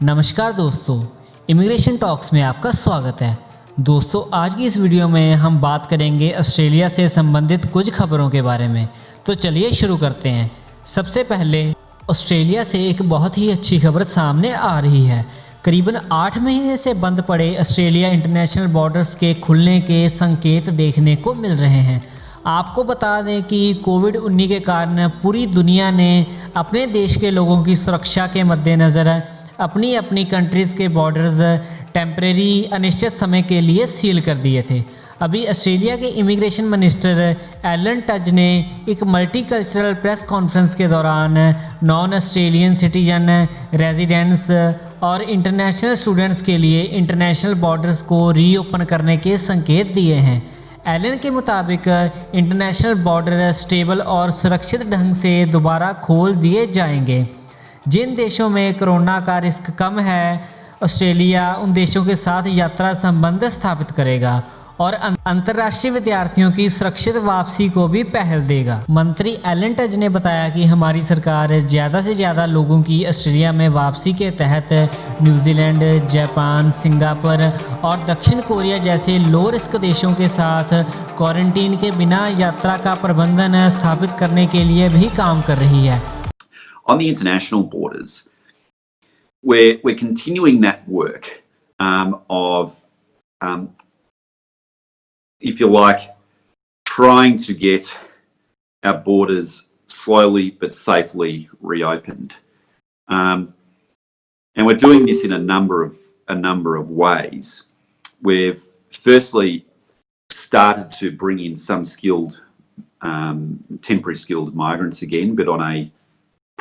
नमस्कार दोस्तों, immigration talks में आपका स्वागत है। दोस्तों, आज की इस वीडियो में हम बात करेंगे ऑस्ट्रेलिया से संबंधित कुछ खबरों के बारे में। तो चलिए शुरू करते हैं। सबसे पहले ऑस्ट्रेलिया से एक बहुत ही अच्छी खबर सामने आ रही है। करीबन 8 महीने से बंद पड़े ऑस्ट्रेलिया इंटरनेशनल बॉर्डर्स के खुलने के संकेत देखने को मिल रहे हैं। आपको बता दें कि कोविड-19 के कारण पूरी दुनिया ने अपने देश के लोगों की सुरक्षा के मद्देनज़र अपनी अपनी कंट्रीज़ के बॉर्डर्स टेम्परेरी अनिश्चित समय के लिए सील कर दिए थे। अभी ऑस्ट्रेलिया के इमिग्रेशन मिनिस्टर एलन टज ने एक मल्टीकल्चरल प्रेस कॉन्फ्रेंस के दौरान नॉन ऑस्ट्रेलियन सिटीजन, रेजिडेंट्स और इंटरनेशनल स्टूडेंट्स के लिए इंटरनेशनल बॉर्डर्स को रीओपन करने के संकेत दिए हैं। एलन के मुताबिक इंटरनेशनल बॉर्डर स्टेबल और सुरक्षित ढंग से दोबारा खोल दिए जाएंगे। जिन देशों में कोरोना का रिस्क कम है, ऑस्ट्रेलिया उन देशों के साथ यात्रा संबंध स्थापित करेगा और अंतर्राष्ट्रीय विद्यार्थियों की सुरक्षित वापसी को भी पहल देगा। मंत्री एलन टज ने बताया कि हमारी सरकार ज़्यादा से ज़्यादा लोगों की ऑस्ट्रेलिया में वापसी के तहत न्यूजीलैंड, जापान, सिंगापुर और दक्षिण कोरिया जैसे लो रिस्क देशों के साथ क्वारंटीन के बिना यात्रा का प्रबंधन स्थापित करने के लिए भी काम कर रही है। On the international borders, we're continuing that work of, if you like, trying to get our borders slowly but safely reopened, and we're doing this in a number of ways. We've firstly started to bring in some skilled, temporary skilled migrants again, but on a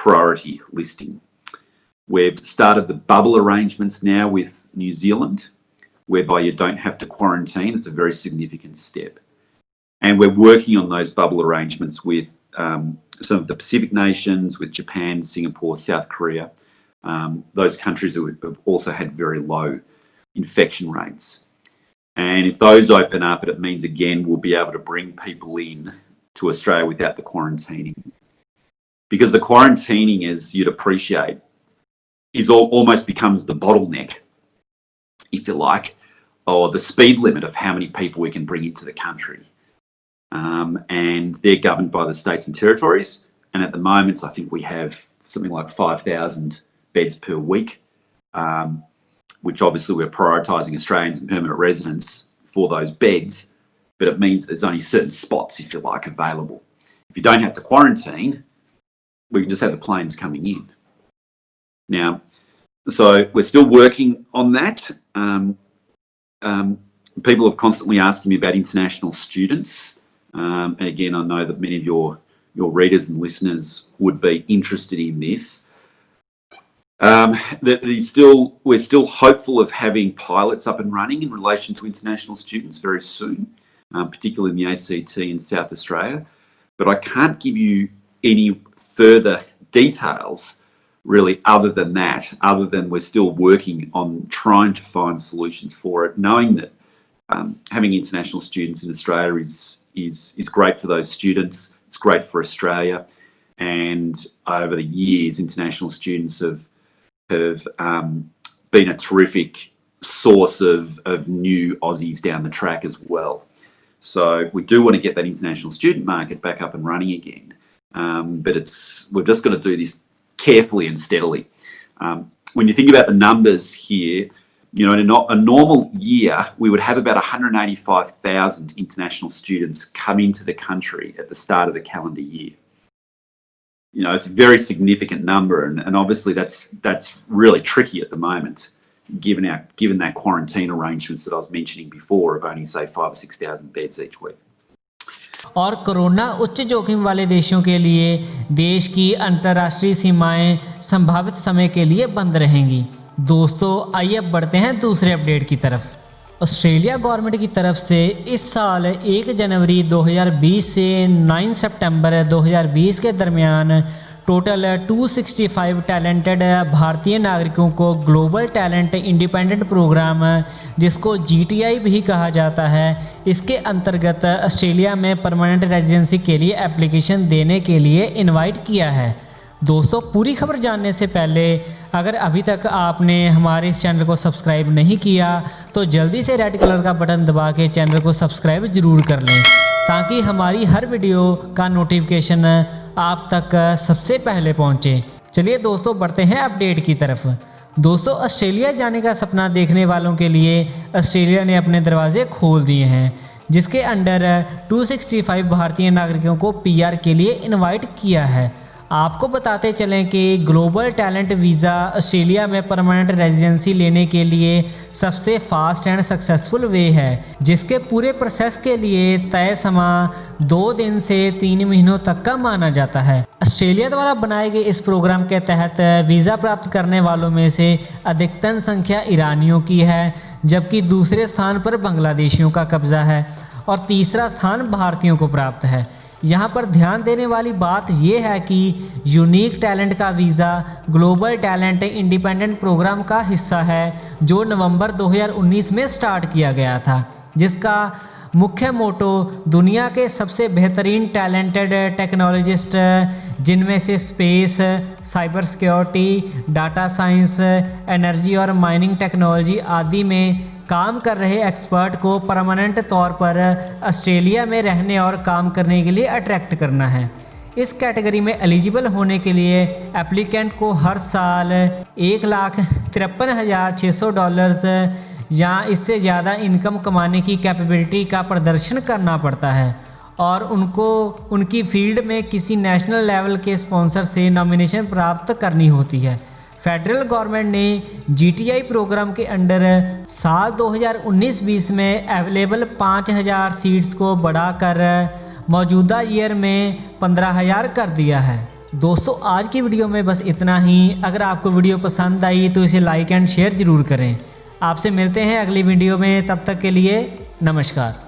priority listing. We've started the bubble arrangements now with New Zealand, whereby you don't have to quarantine. It's a very significant step. And we're working on those bubble arrangements with some of the Pacific nations, with Japan, Singapore, South Korea, those countries who have also had very low infection rates. And if those open up, it means again we'll be able to bring people in to Australia without the quarantining. Because the quarantining, as you'd appreciate, is almost becomes the bottleneck, if you like, or the speed limit of how many people we can bring into the country. And they're governed by the states and territories. And at the moment, I think we have something like 5,000 beds per week, which obviously we're prioritising Australians and permanent residents for those beds. But it means there's only certain spots, if you like, available. If you don't have to quarantine, we can just have the planes coming in. Now, so we're still working on that. People have constantly asked me about international students. And again, I know that many of your readers and listeners would be interested in this. We're still hopeful of having pilots up and running in relation to international students very soon, particularly in the ACT in South Australia. But I can't give you any further details really other than we're still working on trying to find solutions for it, knowing that having international students in Australia is great for those students, it's great for Australia, and over the years international students have been a terrific source of new Aussies down the track as well. So we do want to get that international student market back up and running again. But we've just got to do this carefully and steadily. When you think about the numbers here, you know, in a normal year, we would have about 185,000 international students come into the country at the start of the calendar year. You know, it's a very significant number, and obviously that's really tricky at the moment, given that quarantine arrangements that I was mentioning before of only say 5,000 or 6,000 beds each week. और corona उच्च जोखिम वाले देशों के लिए देश की अंतर्राष्ट्रीय सीमाएं संभावित समय के लिए बंद रहेंगी। दोस्तों, आइए अब बढ़ते हैं दूसरे अपडेट की तरफ। ऑस्ट्रेलिया गवर्नमेंट की तरफ से इस साल 1 जनवरी 2020 से 9 सितंबर 2020 के दरमियान टोटल 265 टैलेंटेड भारतीय नागरिकों को ग्लोबल टैलेंट इंडिपेंडेंट प्रोग्राम, जिसको GTI भी कहा जाता है, इसके अंतर्गत ऑस्ट्रेलिया में परमानेंट रेजिडेंसी के लिए एप्लीकेशन देने के लिए इनवाइट किया है। दोस्तों, पूरी खबर जानने से पहले अगर अभी तक आपने हमारे इस चैनल को सब्सक्राइब नहीं किया तो जल्दी से रेड कलर का बटन दबा के चैनल को सब्सक्राइब ज़रूर कर लें, ताकि हमारी हर वीडियो का नोटिफिकेशन आप तक सबसे पहले पहुंचे। चलिए दोस्तों, बढ़ते हैं अपडेट की तरफ। दोस्तों, ऑस्ट्रेलिया जाने का सपना देखने वालों के लिए ऑस्ट्रेलिया ने अपने दरवाजे खोल दिए हैं, जिसके अंडर 265 भारतीय नागरिकों को पीआर के लिए इनवाइट किया है। आपको बताते चलें कि ग्लोबल टैलेंट वीज़ा ऑस्ट्रेलिया में परमानेंट रेजिडेंसी लेने के लिए सबसे फास्ट एंड सक्सेसफुल वे है, जिसके पूरे प्रोसेस के लिए तय समय 2 दिन से 3 महीनों तक का माना जाता है। ऑस्ट्रेलिया द्वारा बनाए गए इस प्रोग्राम के तहत वीज़ा प्राप्त करने वालों में से अधिकतम संख्या ईरानियों की है, जबकि दूसरे स्थान पर बांग्लादेशियों का कब्जा है और तीसरा स्थान भारतीयों को प्राप्त है। यहाँ पर ध्यान देने वाली बात यह है कि यूनिक टैलेंट का visa global talent independent program का हिस्सा है, जो नवंबर 2019 में स्टार्ट किया गया था, जिसका मुख्य मोटो दुनिया के सबसे बेहतरीन टैलेंटेड टेक्नोलॉजिस्ट, जिनमें से space, cyber security, data science, energy और माइनिंग टेक्नोलॉजी आदि में काम कर रहे एक्सपर्ट को परमानेंट तौर पर ऑस्ट्रेलिया में रहने और काम करने के लिए अट्रैक्ट करना है। इस कैटेगरी में एलिजिबल होने के लिए एप्लीकेंट को हर साल $1,53,600 या इससे ज़्यादा इनकम कमाने की कैपेबिलिटी का प्रदर्शन करना पड़ता है और उनको उनकी फील्ड में किसी नेशनल लेवल के स्पॉन्सर से नॉमिनेशन प्राप्त करनी होती है। फेडरल गवर्नमेंट ने जीटीआई प्रोग्राम के अंडर साल 2019-20 में अवेलेबल 5,000 सीट्स को बढ़ाकर मौजूदा ईयर में 15,000 कर दिया है। दोस्तों, आज की वीडियो में बस इतना ही। अगर आपको वीडियो पसंद आई तो इसे लाइक एंड शेयर ज़रूर करें। आपसे मिलते हैं अगली वीडियो में, तब तक के लिए नमस्कार।